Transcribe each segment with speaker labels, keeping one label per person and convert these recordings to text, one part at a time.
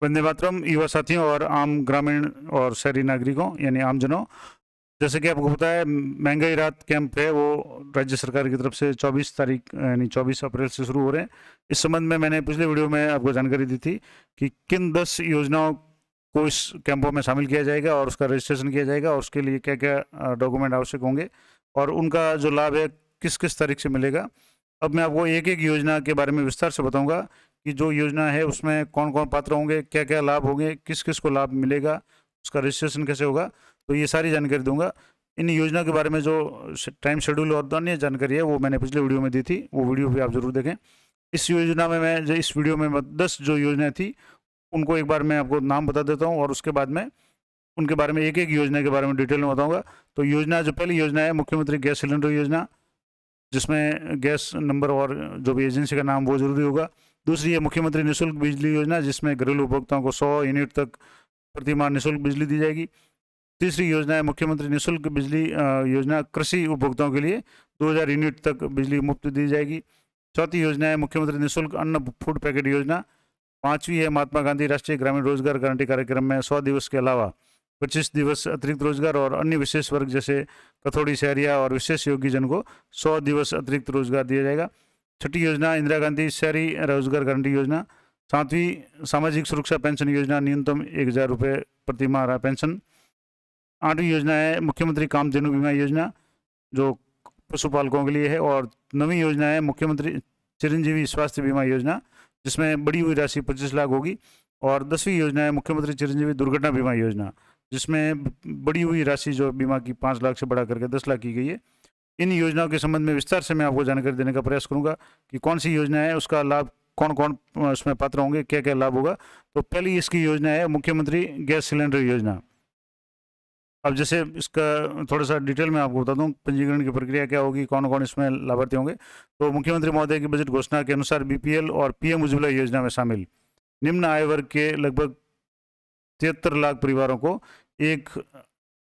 Speaker 1: वंदे मातरम। युवा साथियों और आम ग्रामीण और शहरी नागरिकों यानी आमजनों, जैसे कि आपको पता है महंगाई राहत कैंप है वो राज्य सरकार की तरफ से 24 तारीख यानी 24 अप्रैल से शुरू हो रहे हैं। इस संबंध में मैंने पिछले वीडियो में आपको जानकारी दी थी कि किन 10 योजनाओं को इस कैंपों में शामिल किया जाएगा और उसका रजिस्ट्रेशन किया जाएगा और उसके लिए क्या क्या डॉक्यूमेंट आवश्यक होंगे और उनका जो लाभ है किस किस तारीख से मिलेगा। अब मैं आपको एक एक योजना के बारे में विस्तार से बताऊंगा कि जो योजना है उसमें कौन कौन पात्र होंगे, क्या क्या लाभ होंगे, किस किस को लाभ मिलेगा, उसका रजिस्ट्रेशन कैसे होगा, तो ये सारी जानकारी दूंगा। इन योजना के बारे में जो टाइम शेड्यूल और अन्य जानकारी है वो मैंने पिछले वीडियो में दी थी, वो वीडियो भी आप जरूर देखें। इस योजना में मैं इस वीडियो में 10 जो योजनाएं थी उनको एक बार मैं आपको नाम बता देता हूँ और उसके बाद में उनके बारे में एक एक योजना के बारे में डिटेल में बताऊंगा। तो योजना, जो पहली योजना है मुख्यमंत्री गैस सिलेंडर योजना, जिसमें गैस नंबर और जो भी एजेंसी का नाम वो जरूरी होगा। दूसरी है मुख्यमंत्री निःशुल्क बिजली योजना, जिसमें घरेलू उपभोक्ताओं को 100 यूनिट तक प्रति माह निःशुल्क बिजली दी जाएगी। तीसरी योजना है मुख्यमंत्री निःशुल्क बिजली योजना, कृषि उपभोक्ताओं के लिए 2000 यूनिट तक बिजली मुफ्त दी जाएगी। चौथी योजना है मुख्यमंत्री निःशुल्क अन्न फूड पैकेट योजना। पांचवी है महात्मा गांधी राष्ट्रीय ग्रामीण रोजगार गारंटी कार्यक्रम में 100 दिवस के अलावा 25 दिवस अतिरिक्त रोजगार और अन्य विशेष वर्ग जैसे कथोड़ी, शहरिया और विशेष योगी जन को 100 दिवस अतिरिक्त रोजगार दिया जाएगा। छठी योजना इंदिरा गांधी शहरी रोजगार गारंटी योजना। सातवीं सामाजिक सुरक्षा पेंशन योजना, न्यूनतम 1000 रुपये प्रति माह पेंशन। आठवीं योजना है मुख्यमंत्री कामधेनु बीमा योजना, जो पशुपालकों के लिए है। और नवीं योजना है मुख्यमंत्री चिरंजीवी स्वास्थ्य बीमा योजना, जिसमें बढ़ी हुई राशि 25 लाख होगी। और 10वीं योजना है मुख्यमंत्री चिरंजीवी दुर्घटना बीमा योजना, जिसमें बढ़ी हुई राशि जो बीमा की 5 लाख से बढ़ा करके 10 लाख की गई है। इन योजनाओं के संबंध में विस्तार से मैं आपको जानकारी देने का प्रयास करूंगा कि कौन सी योजना है, उसका लाभ कौन कौन उसमें पात्र होंगे, क्या क्या लाभ होगा। तो पहली इसकी योजना है मुख्यमंत्री गैस सिलेंडर योजना। अब जैसे इसका थोड़ा सा डिटेल में आपको बता दूं, पंजीकरण की प्रक्रिया क्या होगी, कौन कौन इसमें लाभार्थी होंगे। तो मुख्यमंत्री महोदय की बजट घोषणा के अनुसार बीपीएल और पीएम उज्ज्वला योजना में शामिल निम्न आय वर्ग के लगभग 73 लाख परिवारों को 1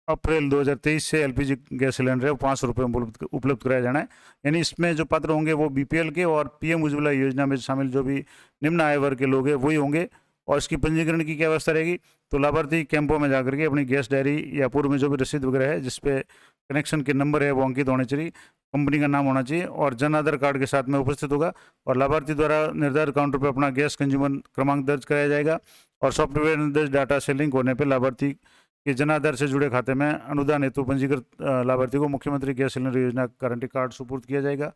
Speaker 1: अप्रैल 2023 से एलपीजी गैस सिलेंडर है 500 रुपये में उपलब्ध कराया जाना है। यानी इसमें जो पात्र होंगे वो बीपीएल के और पीएम उज्ज्वला योजना में शामिल जो भी निम्न आय वर्ग के लोग हैं वही होंगे। और इसकी पंजीकरण की क्या व्यवस्था रहेगी, तो लाभार्थी कैंपों में जाकर के अपनी गैस डायरी या पूर्व में जो भी रसीद वगैरह है जिसपे कनेक्शन के नंबर है वो अंकित होने चाहिए, कंपनी का नाम होना चाहिए और जन आधार कार्ड के साथ में उपस्थित होगा। और लाभार्थी द्वारा निर्धारित काउंटर पर अपना गैस कंज्यूमर क्रमांक दर्ज कराया जाएगा और सॉफ्टवेयर निर्देश डाटा से लिंक होने पर लाभार्थी के जन आधार से जुड़े खाते में अनुदान हेतु पंजीकृत लाभार्थी को मुख्यमंत्री गैस सिलेंडर योजना गारंटी कार्ड सुपुर्द किया जाएगा।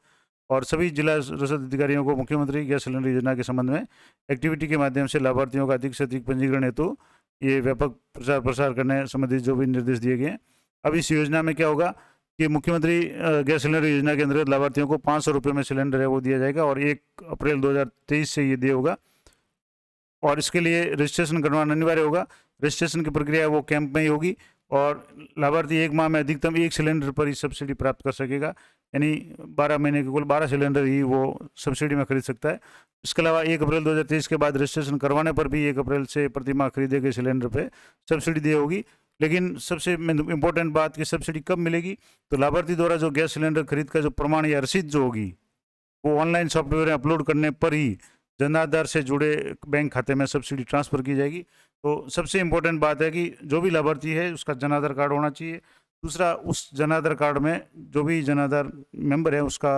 Speaker 1: और सभी जिला रसद अधिकारियों को मुख्यमंत्री गैस सिलेंडर योजना के संबंध में एक्टिविटी के माध्यम से लाभार्थियों का अधिक से अधिक पंजीकरण हेतु ये व्यापक प्रचार प्रसार करने संबंधित जो भी निर्देश दिए गए हैं। अब इस योजना में क्या होगा कि मुख्यमंत्री गैस सिलेंडर योजना के अंतर्गत लाभार्थियों को 500 रुपये में सिलेंडर है वो दिया जाएगा और 1 अप्रैल 2023 से ये दिया होगा। और इसके लिए रजिस्ट्रेशन करवाना अनिवार्य होगा। रजिस्ट्रेशन की प्रक्रिया वो कैंप में ही होगी और लाभार्थी 1 माह में अधिकतम 1 सिलेंडर पर ही सब्सिडी प्राप्त कर सकेगा, यानी 12 महीने के कुल 12 सिलेंडर ही वो सब्सिडी में खरीद सकता है। इसके अलावा 1 अप्रैल 2023 के बाद रजिस्ट्रेशन करवाने पर भी 1 अप्रैल से प्रति माह खरीदे गए सिलेंडर पे सब्सिडी दी होगी। लेकिन सबसे इम्पोर्टेंट बात कि सब्सिडी कब मिलेगी, तो लाभार्थी द्वारा जो गैस सिलेंडर खरीद का जो प्रमाण या रसीद जो होगी वो ऑनलाइन सॉफ्टवेयर में अपलोड करने पर ही जन आधार से जुड़े बैंक खाते में सब्सिडी ट्रांसफर की जाएगी। तो सबसे इम्पोर्टेंट बात है कि जो भी लाभार्थी है उसका जन आधार कार्ड होना चाहिए। दूसरा, उस जन आधार कार्ड में जो भी जन आधार मेंबर है उसका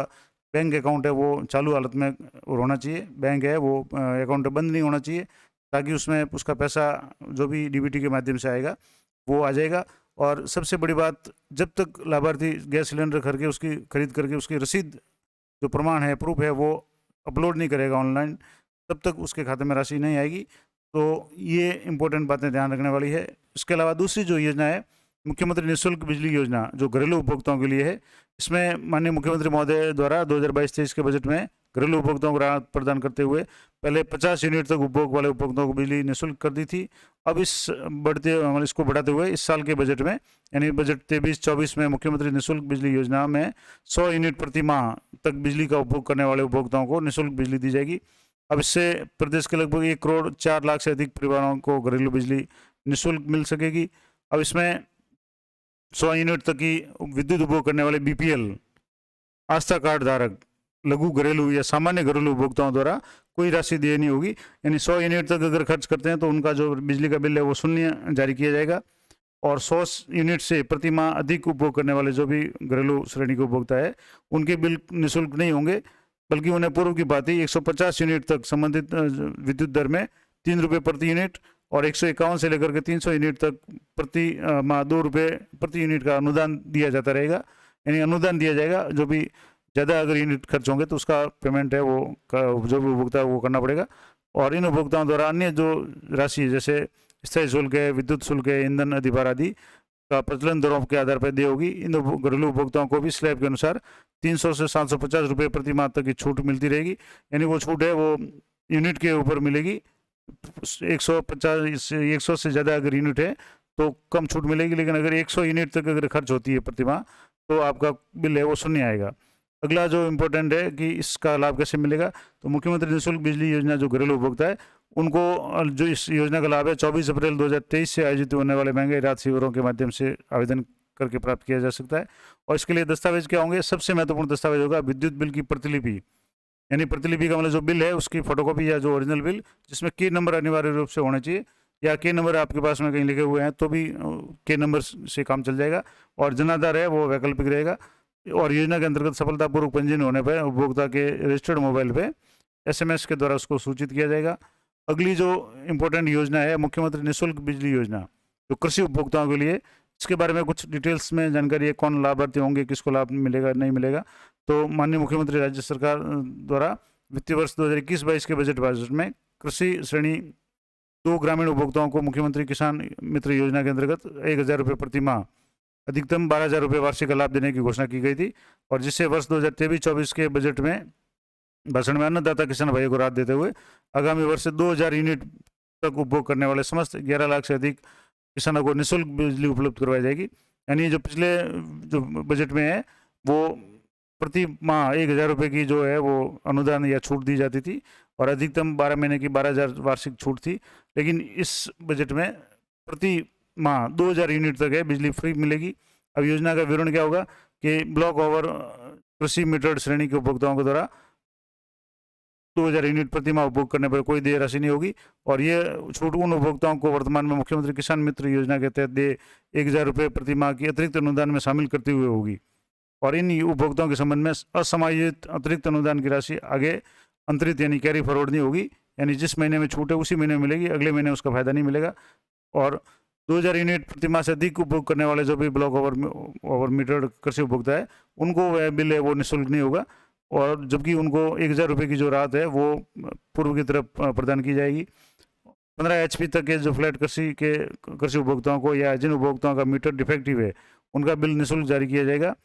Speaker 1: बैंक अकाउंट है वो चालू हालत में होना चाहिए, बैंक है वो अकाउंट बंद नहीं होना चाहिए, ताकि उसमें उसका पैसा जो भी डीबीटी के माध्यम से आएगा वो आ जाएगा। और सबसे बड़ी बात, जब तक लाभार्थी गैस सिलेंडर खरीद करके उसकी रसीद जो प्रमाण है, प्रूफ है, वो अपलोड नहीं करेगा ऑनलाइन, तब तक उसके खाते में राशि नहीं आएगी। तो ये इंपॉर्टेंट बातें ध्यान रखने वाली है। इसके अलावा दूसरी जो योजना है मुख्यमंत्री निःशुल्क बिजली योजना, जो घरेलू उपभोक्ताओं के लिए है, इसमें माननीय मुख्यमंत्री महोदय द्वारा 2022-23 के बजट में घरेलू उपभोक्ताओं को राहत प्रदान करते हुए पहले 50 यूनिट तक उपभोग वाले उपभोक्ताओं को बिजली निःशुल्क कर दी थी। अब इसको बढ़ाते हुए इस साल के बजट में यानी बजट 23-24 में मुख्यमंत्री निःशुल्क बिजली योजना में 100 यूनिट प्रति माह तक बिजली का उपभोग करने वाले उपभोक्ताओं को निःशुल्क बिजली दी जाएगी। अब इससे प्रदेश के लगभग 1 करोड़ 4 लाख से अधिक परिवारों को घरेलू बिजली निःशुल्क मिल सकेगी। अब इसमें 100 यूनिट तक की विद्युत उपभोग करने वाले बीपीएल आस्था कार्ड धारक लघु घरेलू या सामान्य घरेलू उपभोक्ताओं द्वारा कोई राशि देनी होगी। यानी 100 यूनिट तक अगर खर्च करते हैं तो उनका जो बिजली का बिल है वो शून्य जारी किया जाएगा। और 100 यूनिट से प्रति माह अधिक उपभोग करने वाले जो भी घरेलू श्रेणी के उपभोक्ता है उनके बिल निःशुल्क नहीं होंगे, बल्कि उन्हें पूर्व की भांति 150 यूनिट तक संबंधित विद्युत दर में 3 रुपये प्रति यूनिट और 151 से लेकर के 300 यूनिट तक प्रति माह 2 रुपये प्रति यूनिट का अनुदान दिया जाता रहेगा। यानी अनुदान दिया जाएगा, जो भी ज़्यादा अगर यूनिट खर्च होंगे तो उसका पेमेंट है वो जो भी उपभोक्ता है वो करना पड़ेगा। और इन उपभोक्ताओं द्वारा अन्य जो राशि जैसे स्थायी शुल्क है, विद्युत शुल्क है, ईंधन अधिभार आदि का प्रचलन दरों के आधार पर देय होगी। इन घरेलू उपभोक्ताओं को भी स्लैब के अनुसार 300 से 750 रुपये प्रति माह तक की छूट मिलती रहेगी। यानी वो छूट है वो यूनिट के ऊपर मिलेगी। 100 से ज़्यादा अगर यूनिट है तो कम छूट मिलेगी, लेकिन अगर 100 यूनिट तक अगर खर्च होती है प्रति माह तो आपका बिल है वो शून्य आएगा। अगला जो इम्पोर्टेंट है कि इसका लाभ कैसे मिलेगा, तो मुख्यमंत्री निःशुल्क बिजली योजना जो घरेलू उपभोक्ता है उनको जो इस योजना का लाभ है 24 अप्रैल 2023 से आयोजित होने वाले महंगाई राहत शिविरों के माध्यम से आवेदन करके प्राप्त किया जा सकता है। और इसके लिए दस्तावेज क्या होंगे? सबसे महत्वपूर्ण दस्तावेज होगा विद्युत बिल की प्रतिलिपि। यानी प्रतिलिपि का मतलब जो बिल है उसकी फोटोकॉपी या जो ओरिजिनल बिल, जिसमें के नंबर अनिवार्य रूप से होना चाहिए, या के नंबर आपके पास में कहीं लिखे हुए हैं तो भी के नंबर से काम चल जाएगा। और जनाधार है वो वैकल्पिक रहेगा। और योजना के अंतर्गत सफलतापूर्वक पंजीयन होने पर उपभोक्ता के रजिस्टर्ड मोबाइल पे SMS के द्वारा उसको सूचित किया जाएगा। अगली जो इम्पोर्टेंट योजना है मुख्यमंत्री निःशुल्क बिजली योजना, जो कृषि उपभोक्ताओं के लिए, इसके बारे में कुछ डिटेल्स में जानकारी है, कौन लाभार्थी होंगे, किसको लाभ मिलेगा नहीं मिलेगा। तो माननीय मुख्यमंत्री राज्य सरकार द्वारा वित्तीय वर्ष 2021-22 के बजट में कृषि श्रेणी 2 ग्रामीण उपभोक्ताओं को मुख्यमंत्री किसान मित्र योजना के अंतर्गत 1000 रुपये प्रति माह अधिकतम 12,000 रुपये वार्षिक लाभ देने की घोषणा की गई थी। और जिससे वर्ष 2023-24 के बजट में भाषण में अन्नदाता किसान भाइयों को राहत देते हुए आगामी वर्ष से 2000 यूनिट तक उपभोग करने वाले समस्त 11 लाख से अधिक किसानों को निःशुल्क बिजली उपलब्ध करवाई जाएगी। यानी जो पिछले जो बजट में है वो प्रति माह 1000 रुपये की जो है वो अनुदान या छूट दी जाती थी और अधिकतम 12 महीने की 12,000 वार्षिक छूट थी। लेकिन इस बजट में प्रति माह 2000 यूनिट तक है बिजली फ्री मिलेगी। अब योजना का विवरण क्या होगा कि ब्लॉक ओवर कृषि मीटर्ड श्रेणी के उपभोक्ताओं के द्वारा 2000 यूनिट प्रति माह उपभोग करने पर कोई देय राशि नहीं होगी। और ये छूट उन उपभोक्ताओं को वर्तमान में मुख्यमंत्री किसान मित्र योजना के तहत दे 1000 रुपये प्रति माह की अतिरिक्त अनुदान में शामिल करते हुए होगी। और इन उपभोक्ताओं के संबंध में असमायोजित अतिरिक्त अनुदान की राशि आगे अंतरित यानी कैरी फॉरवर्ड नहीं होगी। यानी जिस महीने में छूट है उसी महीने में मिलेगी, अगले महीने उसका फायदा नहीं मिलेगा। और 2000 यूनिट प्रति माह से अधिक उपभोग करने वाले जो भी ब्लॉक ओवर मीटर्ड कृषि उपभोक्ता है उनको वह बिल है वो निःशुल्क नहीं होगा। और जबकि उनको 1000 रुपये की जो राहत है वो पूर्व की तरफ प्रदान की जाएगी। 15 HP तक के जो फ्लैट कृषि उपभोक्ताओं को या जिन उपभोक्ताओं का मीटर डिफेक्टिव है उनका बिल निःशुल्क जारी किया जाएगा,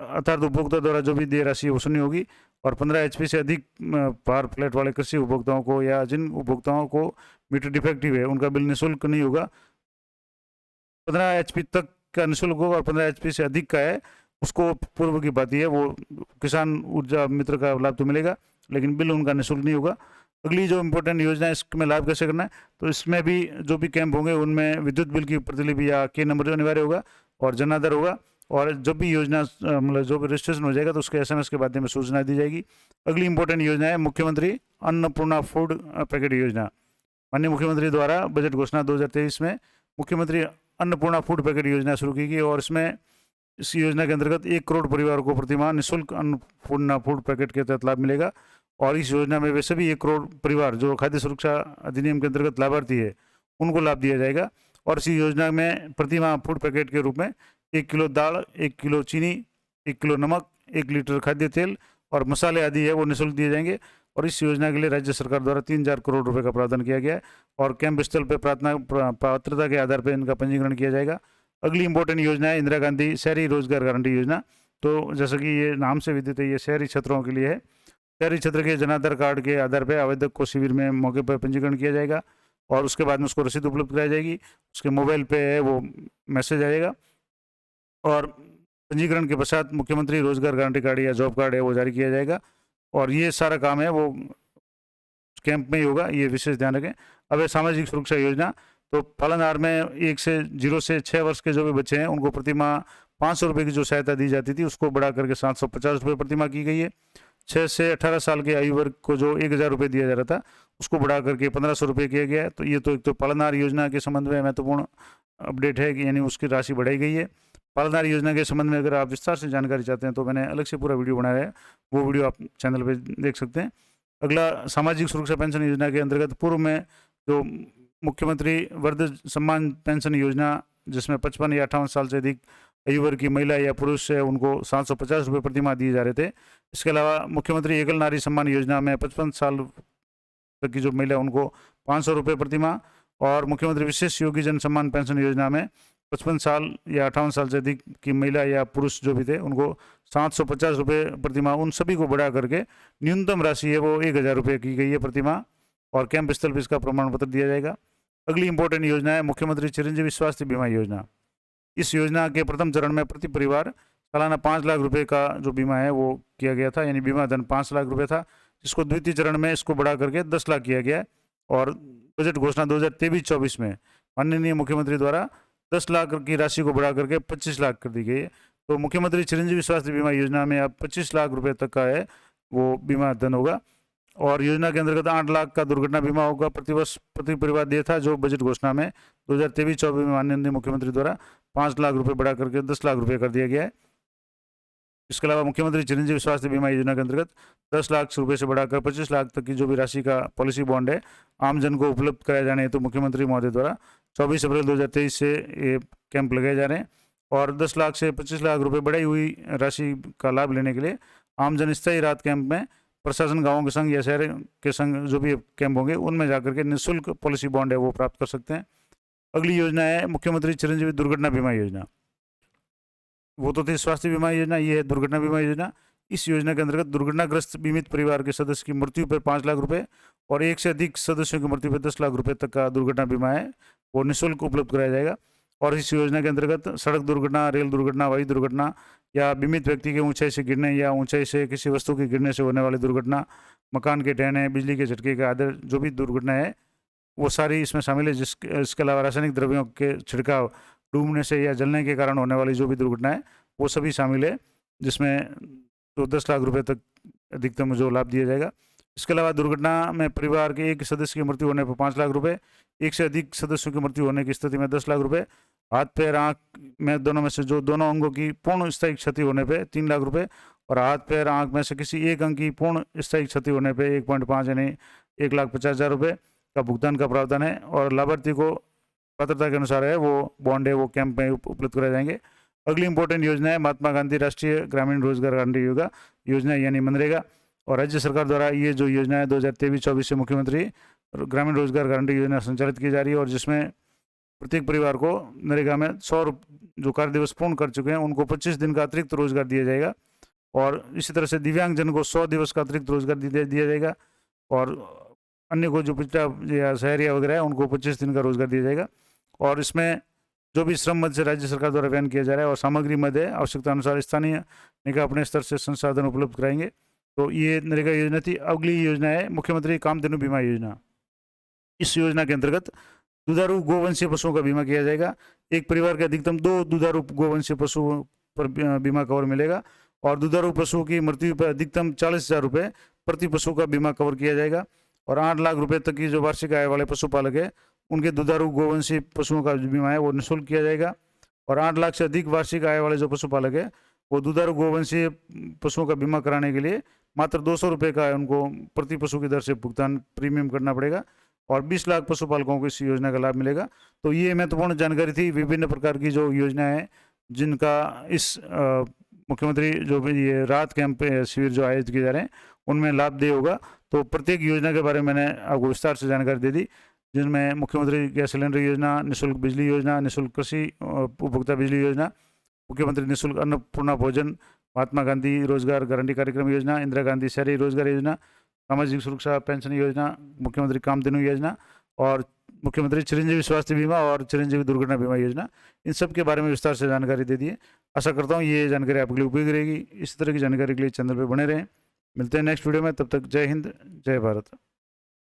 Speaker 1: अर्थात उपभोक्ता द्वारा जो भी देय राशि वसूली होगी। और 15 HP से अधिक पावर फ्लैट वाले कृषि उपभोक्ताओं को या जिन उपभोक्ताओं को मीटर डिफेक्टिव है उनका बिल निःशुल्क नहीं होगा। 15 HP तक का निःशुल्क होगा और 15 HP से अधिक का है उसको पूर्व की बात है वो किसान ऊर्जा मित्र का लाभ तो मिलेगा, लेकिन बिल उनका निःशुल्क नहीं होगा। अगली जो इम्पोर्टेंट योजना है इसमें लाभ कैसे करना है, तो इसमें भी जो भी कैंप होंगे उनमें विद्युत बिल की प्रतिलिपि या के नंबर जो अनिवार्य होगा और जनाधार होगा। और जब भी योजना मतलब जो भी रजिस्ट्रेशन हो जाएगा तो उसके SMS के माध्यम में सूचना दी जाएगी। अगली इंपॉर्टेंट योजना है मुख्यमंत्री अन्नपूर्णा फूड पैकेट योजना। माननीय मुख्यमंत्री द्वारा बजट घोषणा 2023 में मुख्यमंत्री अन्नपूर्णा फूड पैकेट योजना शुरू की गई और इस योजना के अंतर्गत 1 करोड़ परिवार को प्रतिमाह निःशुल्क अन्नपूर्णा फूड पैकेट के तहत लाभ मिलेगा। और इस योजना में वैसे भी 1 करोड़ परिवार जो खाद्य सुरक्षा अधिनियम के अंतर्गत लाभार्थी है उनको लाभ दिया जाएगा। और इस योजना में प्रतिमाह फूड पैकेट के रूप में 1 किलो दाल, 1 किलो चीनी, 1 किलो नमक, 1 लीटर खाद्य तेल और मसाले आदि है वो निःशुल्क दिए जाएंगे। और इस योजना के लिए राज्य सरकार द्वारा 3000 करोड़ रुपए का प्रावधान किया गया है और कैंप स्थल पर पात्रता के आधार पर इनका पंजीकरण किया जाएगा। अगली इंपॉर्टेंट योजना है इंदिरा गांधी शहरी रोजगार गारंटी योजना। तो जैसा कि ये नाम से विदित है, ये शहरी क्षेत्रों के लिए है। शहरी क्षेत्र के जनाधार कार्ड के आधार पर आवेदक को शिविर में मौके पर पंजीकरण किया जाएगा और उसके बाद में उसको रसीद उपलब्ध कराई जाएगी, उसके मोबाइल पे है वो मैसेज आएगा और पंजीकरण के पश्चात मुख्यमंत्री रोजगार गारंटी कार्ड या जॉब कार्ड है वो जारी किया जाएगा। और ये सारा काम है वो कैंप में ही होगा, ये विशेष ध्यान रखें। अब है सामाजिक सुरक्षा योजना। तो पालनहार में 0 से 6 वर्ष के जो भी बच्चे हैं उनको प्रतिमाह 500 रुपये की जो सहायता दी जाती थी उसको बढ़ा करके 750 रुपये प्रतिमाह की गई है। 6 से 18 साल के आयु वर्ग को जो 1000 रुपये दिया जा रहा था उसको बढ़ा करके 1500 रुपये किया गया है। तो ये तो एक तो पालनहार योजना के संबंध में महत्वपूर्ण अपडेट है कि यानी उसकी राशि बढ़ाई गई है। पालनहार योजना के संबंध में अगर आप विस्तार से जानकारी चाहते हैं तो मैंने अलग से पूरा वीडियो बनाया है, वो वीडियो आप चैनल पर देख सकते हैं। अगला, सामाजिक सुरक्षा पेंशन योजना के अंतर्गत पूर्व में जो मुख्यमंत्री वृद्ध सम्मान पेंशन योजना, जिसमें 55 या 58 साल से अधिक आयु वर्ग की महिला या पुरुष है उनको 750 रुपये प्रतिमाह दिए जा रहे थे। इसके अलावा मुख्यमंत्री एकल नारी सम्मान योजना में 55 साल तक की जो महिला उनको 500 रुपये प्रतिमाह, और मुख्यमंत्री विशेष योगी जन सम्मान पेंशन योजना में 55 साल या 58 साल से अधिक की महिला या पुरुष जो भी थे उनको 750 रुपये प्रतिमाह, उन सभी को बढ़ा करके न्यूनतम राशि है वो 1000 रुपये की गई है प्रतिमाह, और कैंप स्थल पर इसका प्रमाण पत्र दिया जाएगा। अगली इंपॉर्टेंट योजना है मुख्यमंत्री चिरंजीवी स्वास्थ्य बीमा योजना। इस योजना के प्रथम चरण में प्रति परिवार सालाना 5 लाख रुपए का जो बीमा है वो किया गया था, यानी बीमा धन 5 लाख रुपए था, जिसको द्वितीय चरण में इसको बढ़ा करके 10 लाख किया गया है। और बजट घोषणा 2023-24 में माननीय मुख्यमंत्री द्वारा 10 लाख की राशि को बढ़ा करके 25 लाख कर दी गई है। तो मुख्यमंत्री चिरंजीवी स्वास्थ्य बीमा योजना में अब 25 लाख रुपए तक का है वो बीमा धन होगा। और योजना के अंतर्गत 8 लाख का दुर्घटना बीमा होगा प्रतिवर्ष प्रति परिवार दिया था, जो बजट घोषणा में 2023-24 में माननीय मुख्यमंत्री द्वारा 5 लाख रुपए बढ़ा करके 10 लाख रुपए कर दिया गया है। इसके अलावा मुख्यमंत्री चिरंजीवी स्वास्थ्य बीमा योजना के अंतर्गत 10 लाख रुपए से बढ़ाकर 25 लाख तक की जो भी राशि का पॉलिसी बॉन्ड है आम जन को उपलब्ध कराए जाने हेतु मुख्यमंत्री महोदय द्वारा 24 अप्रैल 2023 से ये कैंप लगाए जा रहे हैं। और 10 लाख से 25 लाख रुपए बढ़ाई हुई राशि का लाभ लेने के लिए आम जन स्थायी राहत कैंप में प्रशासन गाँवों के संघ या शहर के संघ जो भी कैंप होंगे उनमें जाकर के निःशुल्क पॉलिसी बॉन्ड है वो प्राप्त कर सकते हैं। अगली योजना है मुख्यमंत्री चिरंजीवी दुर्घटना बीमा योजना। वो तो थी स्वास्थ्य बीमा योजना, ये है दुर्घटना बीमा योजना। इस योजना के अंतर्गत दुर्घटनाग्रस्त बीमित परिवार के सदस्य की मृत्यु पर 5 लाख रुपए और एक से अधिक सदस्यों की मृत्यु पर 10 लाख रुपए तक का दुर्घटना बीमा है वो निःशुल्क उपलब्ध कराया जाएगा। और इस योजना के अंतर्गत सड़क दुर्घटना, रेल दुर्घटना, वायु दुर्घटना या बीमित व्यक्ति के ऊंचाई से गिरने या ऊंचाई से किसी वस्तु के गिरने से होने वाली दुर्घटना, मकान के ढहने, बिजली के झटके के आदि जो भी दुर्घटना है वो सारी इसमें शामिल है। इसके अलावा रासायनिक द्रव्यों के छिड़काव, डूबने से या जलने के कारण होने वाली जो भी दुर्घटना है वो सभी शामिल है, जिसमें तो 10 लाख रुपए तक अधिकतम जो लाभ दिया जाएगा। इसके अलावा दुर्घटना में परिवार के एक सदस्य की मृत्यु होने पर 5 लाख रुपए, एक से अधिक सदस्यों की मृत्यु होने की स्थिति में 10 लाख रुपए, हाथ पैर आँख में दोनों में से जो दोनों अंगों की पूर्ण स्थायी क्षति होने पे 3 लाख रुपए, और हाथ पैर आँख में से किसी एक अंग की पूर्ण स्थायी क्षति होने पे 1.5 यानी 1,50,000 रुपये का भुगतान का प्रावधान है। और लाभार्थी को पात्रता के अनुसार है वो बॉन्ड है वो कैंप में उपलब्ध कराए जाएंगे। अगली इंपॉर्टेंट योजना है महात्मा गांधी राष्ट्रीय ग्रामीण रोजगार गारंटी योजना यानी मनरेगा। और राज्य सरकार द्वारा ये जो योजना है 2023-24 से मुख्यमंत्री ग्रामीण रोजगार गारंटी योजना संचालित की जा रही है, और जिसमें प्रत्येक परिवार को नरेगा में 100 जो कार्य दिवस पूर्ण कर चुके हैं उनको 25 दिन का अतिरिक्त रोजगार दिया जाएगा। और इसी तरह से दिव्यांगजन को 100 दिवस का अतिरिक्त रोजगार दिया जाएगा, और अन्य को जो पिछड़ा या शहरिया वगैरह है उनको 25 दिन का रोजगार दिया जाएगा। और इसमें जो भी श्रम मद से राज्य सरकार द्वारा बयान किया जा रहा है और सामग्री मद है आवश्यकता अनुसार स्थानीय निकाय अपने स्तर से संसाधन उपलब्ध कराएंगे। तो ये नरेगा योजना थी। अगली योजना है मुख्यमंत्री कामधेनु बीमा योजना। इस योजना के अंतर्गत दुधारू गोवंशीय पशुओं का बीमा किया जाएगा। एक परिवार के अधिकतम 2 दुधारू गोवंशीय पशुओं पर बीमा कवर मिलेगा, और दुधारू पशुओं की मृत्यु पर अधिकतम 40,000 रुपये प्रति पशु का बीमा कवर किया जाएगा। और 8 लाख रुपए तक की जो वार्षिक आय वाले पशुपालक है उनके दुधारू गोवंशीय पशुओं का जो बीमा है वो निःशुल्क किया जाएगा। और 8 लाख से अधिक वार्षिक आय वाले जो पशुपालक है वो दुधारू गोवंशीय पशुओं का बीमा कराने के लिए मात्र 200 रुपये का उनको प्रति पशु की दर से भुगतान प्रीमियम करना पड़ेगा, और 20 लाख पशुपालकों को इस योजना का लाभ मिलेगा। तो ये महत्वपूर्ण जानकारी थी। विभिन्न प्रकार की जो योजना है जिनका इस मुख्यमंत्री जो भी ये राहत कैंप शिविर जो आयोजित किए जा रहे हैं उनमें लाभदेय होगा। तो प्रत्येक योजना के बारे में मैंने आपको विस्तार से जानकारी दे दी, जिनमें मुख्यमंत्री गैस सिलेंडर योजना, निःशुल्क बिजली योजना, निःशुल्क कृषि उपभोक्ता बिजली योजना, मुख्यमंत्री निःशुल्क अन्नपूर्णा भोजन, महात्मा गांधी रोजगार गारंटी कार्यक्रम योजना, इंदिरा गांधी शहरी रोजगार योजना, सामाजिक सुरक्षा पेंशन योजना, मुख्यमंत्री कामधेनु योजना, और मुख्यमंत्री चिरंजीवी स्वास्थ्य बीमा और चिरंजीवी दुर्घटना बीमा योजना, इन सब के बारे में विस्तार से जानकारी दे दी है। आशा करता हूँ ये जानकारी आपके लिए उपयोगी रहेगी। इस तरह की जानकारी के लिए चैनल पर बने रहें। मिलते हैं नेक्स्ट वीडियो में, तब तक जय हिंद, जय भारत।